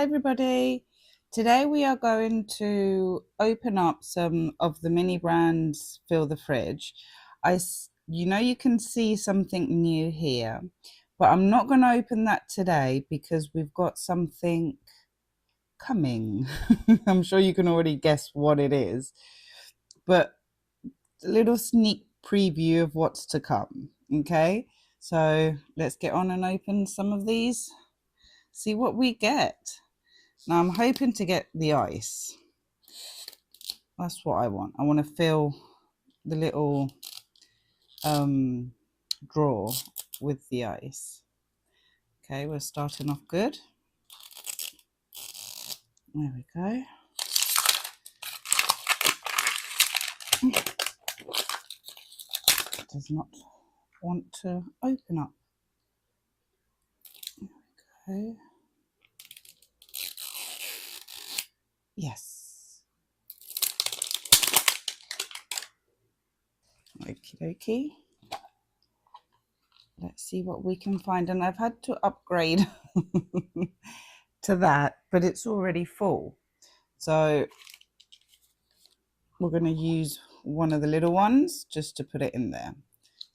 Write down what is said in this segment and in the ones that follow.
Hi everybody. Today we are going to open up some of the mini brands Fill the Fridge. You know you can see something new here, but I'm not going to open that today because we've got something coming. I'm sure you can already guess what it is, but a little sneak preview of what's to come. Okay, so let's get on and open some of these, see what we get. Now I'm hoping to get the ice. That's what I want. I want to fill the little drawer with the ice. Okay, we're starting off good. There we go. It does not want to open up. There we go. Yes. Okie dokie. Let's see what we can find. And I've had to upgrade to that, but it's already full. So we're going to use one of the little ones just to put it in there.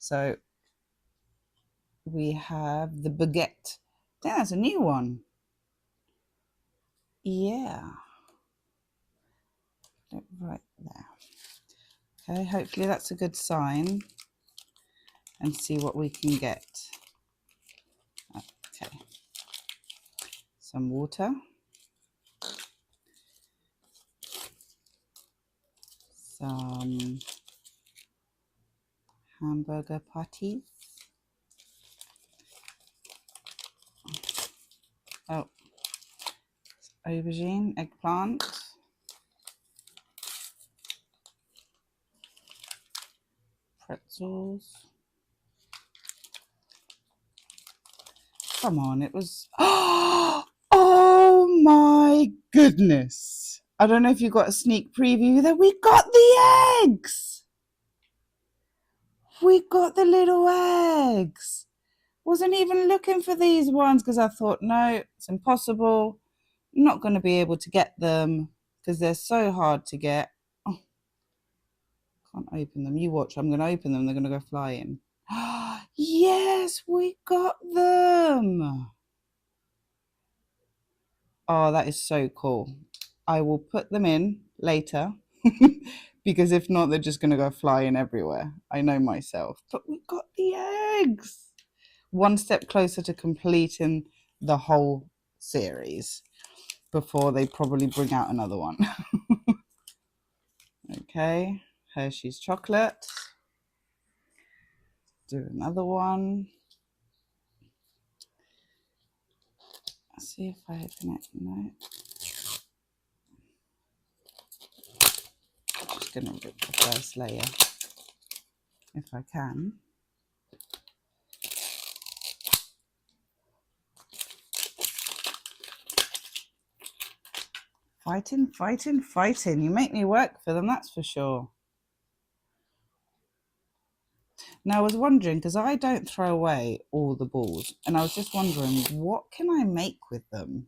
So we have the baguette. I think that's a new one. Yeah. Right there. Okay, hopefully that's a good sign. And see what we can get. Okay. Some water. Some hamburger patties. Oh, aubergine, eggplant. Pretzels. Come on, it was... Oh my goodness. I don't know if you got a sneak preview there. We got the eggs. We got the little eggs. Wasn't even looking for these ones because I thought, no, it's impossible. I'm not going to be able to get them because they're so hard to get. Oh, can't open them. You watch, I'm going to open them. They're going to go flying. Yes, we got them. Oh, that is so cool. I will put them in later because if not, they're just going to go flying everywhere. I know myself. But we got the eggs. One step closer to completing the whole series before they probably bring out another one. Okay, Hershey's chocolate. Do another one. Let's see if I open it. No. I'm just going to rip the first layer if I can. Fighting, fighting, fighting. You make me work for them, that's for sure. Now, I was wondering, because I don't throw away all the balls, and I was just wondering, what can I make with them?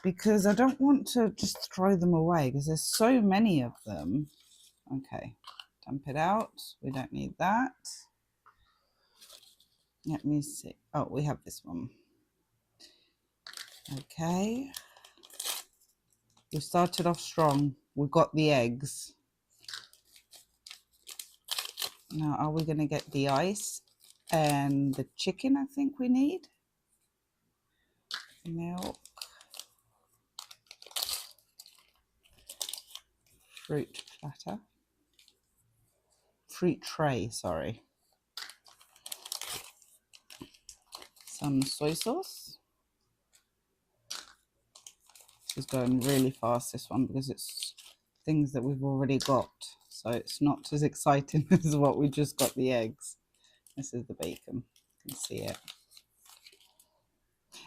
Because I don't want to just throw them away, because there's so many of them. Okay, dump it out. We don't need that. Let me see. Oh, we have this one. Okay. We started off strong. We got the eggs. Now, are we going to get the ice and the chicken? I think we need milk, fruit platter, fruit tray, sorry, some soy sauce. This is going really fast, this one, because it's things that we've already got, so it's not as exciting as what we just got the eggs. This is the bacon, you can see it.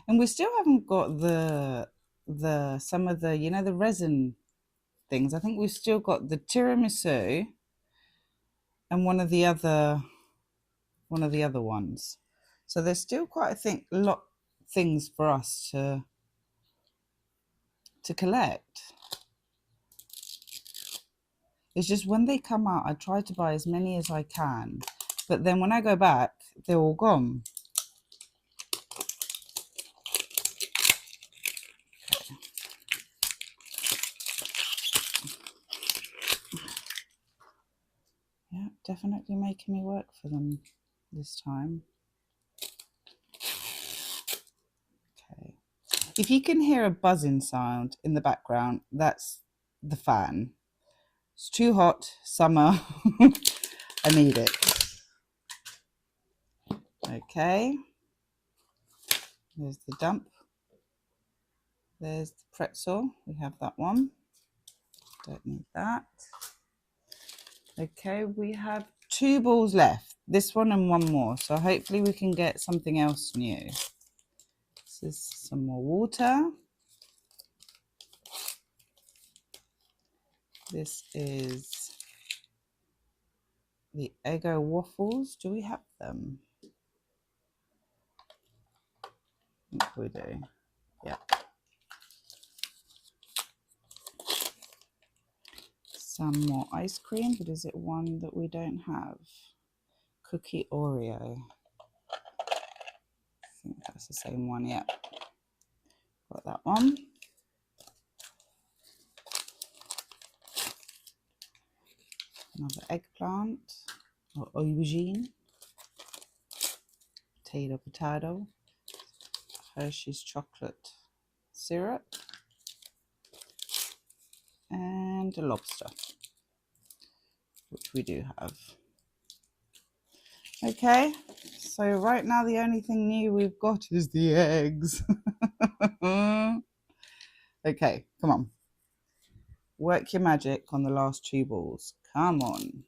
And we still haven't got some of the, you know, the resin things. I think we've still got the tiramisu and one of the other ones. So there's still quite, I think, things for us to collect. It's just when they come out, I try to buy as many as I can, but then when I go back, they're all gone. Yeah, definitely making me work for them this time. Okay. If you can hear a buzzing sound in the background, that's the fan. It's too hot, summer. I need it. Okay. There's the dump. There's the pretzel. We have that one. Don't need that. Okay, we have 2 balls left. This one and one more. So hopefully we can get something else new. This is some more water. This is the Eggo waffles. Do we have them? I think we do. Yeah. Some more ice cream, but is it one that we don't have? Cookie Oreo. I think that's the same one, yeah. Got that one. Another eggplant or aubergine. Potato. Hershey's chocolate syrup. And a lobster, which we do have. Okay, so right now the only thing new we've got is the eggs. Okay, come on. Work your magic on the last 2 balls. Come on.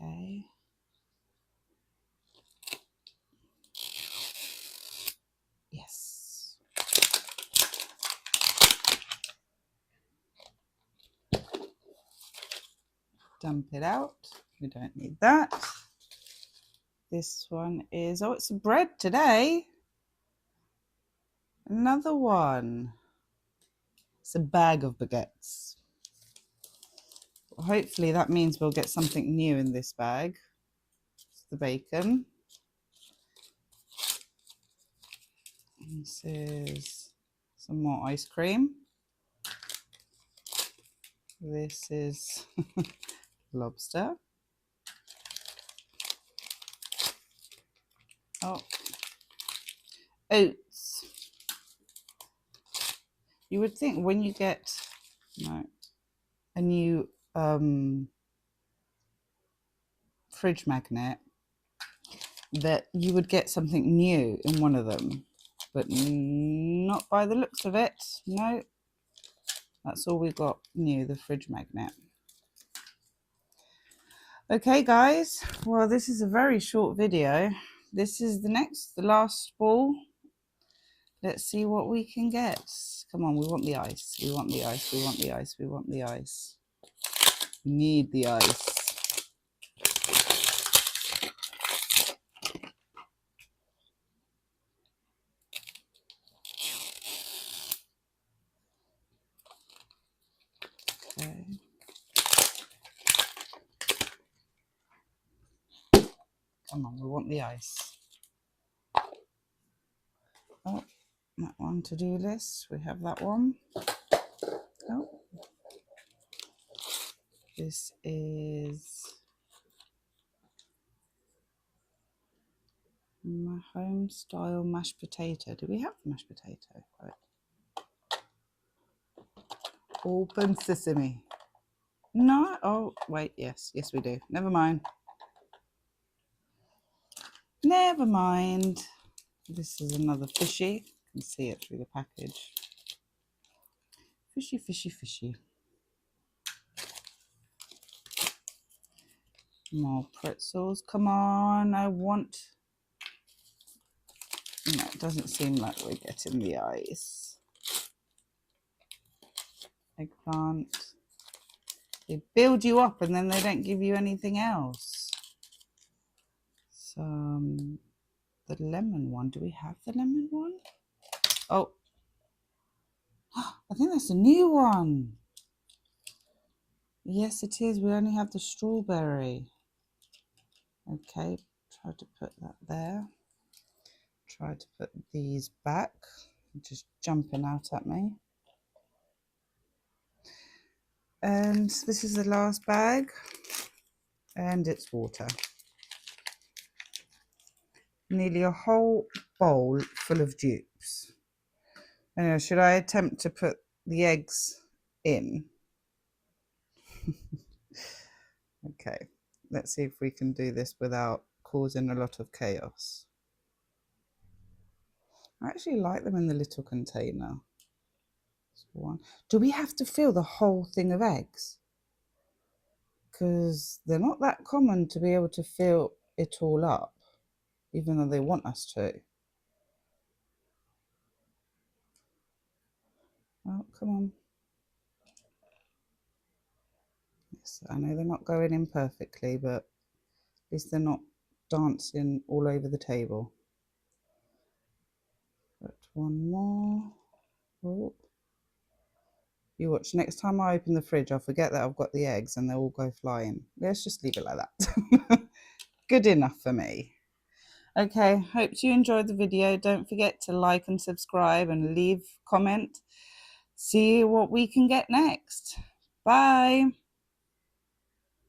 Okay. Yes. Dump it out. We don't need that. This one is, oh, it's a bread today. Another one. It's a bag of baguettes. Hopefully that means we'll get something new in this bag. It's the bacon. This is some more ice cream. This is lobster. Oh, oats. You would think when you get a new fridge magnet that you would get something new in one of them, but not by the looks of it. No, that's all we got new, the fridge magnet. Okay guys, well this is a very short video. This is the last ball. Let's see what we can get. Come on, we want the ice. We want the ice. We want the ice. We want the ice. We need the ice. Okay. Come on, we want the ice. Oh, that one, to-do list. We have that one. Oh. This is my home style mashed potato. Do we have mashed potato? Right. Open sesame. No. Oh, wait. Yes. Yes, we do. Never mind. Never mind. This is another fishy. You can see it through the package. Fishy, fishy, fishy. More pretzels. Come on. I want... No, it doesn't seem like we're getting the ice. eggplant. They build you up and then they don't give you anything else. Some the lemon one. Do we have the lemon one? Oh, I think that's a new one. Yes, it is. We only have the strawberry. Okay, try to put that there. Try to put these back. Just jumping out at me. And this is the last bag. And it's water. Nearly a whole bowl full of dupes. Anyway, should I attempt to put the eggs in? Okay, let's see if we can do this without causing a lot of chaos. I actually like them in the little container. One. Do we have to fill the whole thing of eggs? Because they're not that common to be able to fill it all up, even though they want us to. Oh, come on. Yes, I know they're not going in perfectly, but at least they're not dancing all over the table. Put one more. Oh. You watch, next time I open the fridge, I'll forget that I've got the eggs and they'll all go flying. Let's just leave it like that. Good enough for me. Okay, hope you enjoyed the video. Don't forget to like and subscribe and leave a comment. See what we can get next. Bye.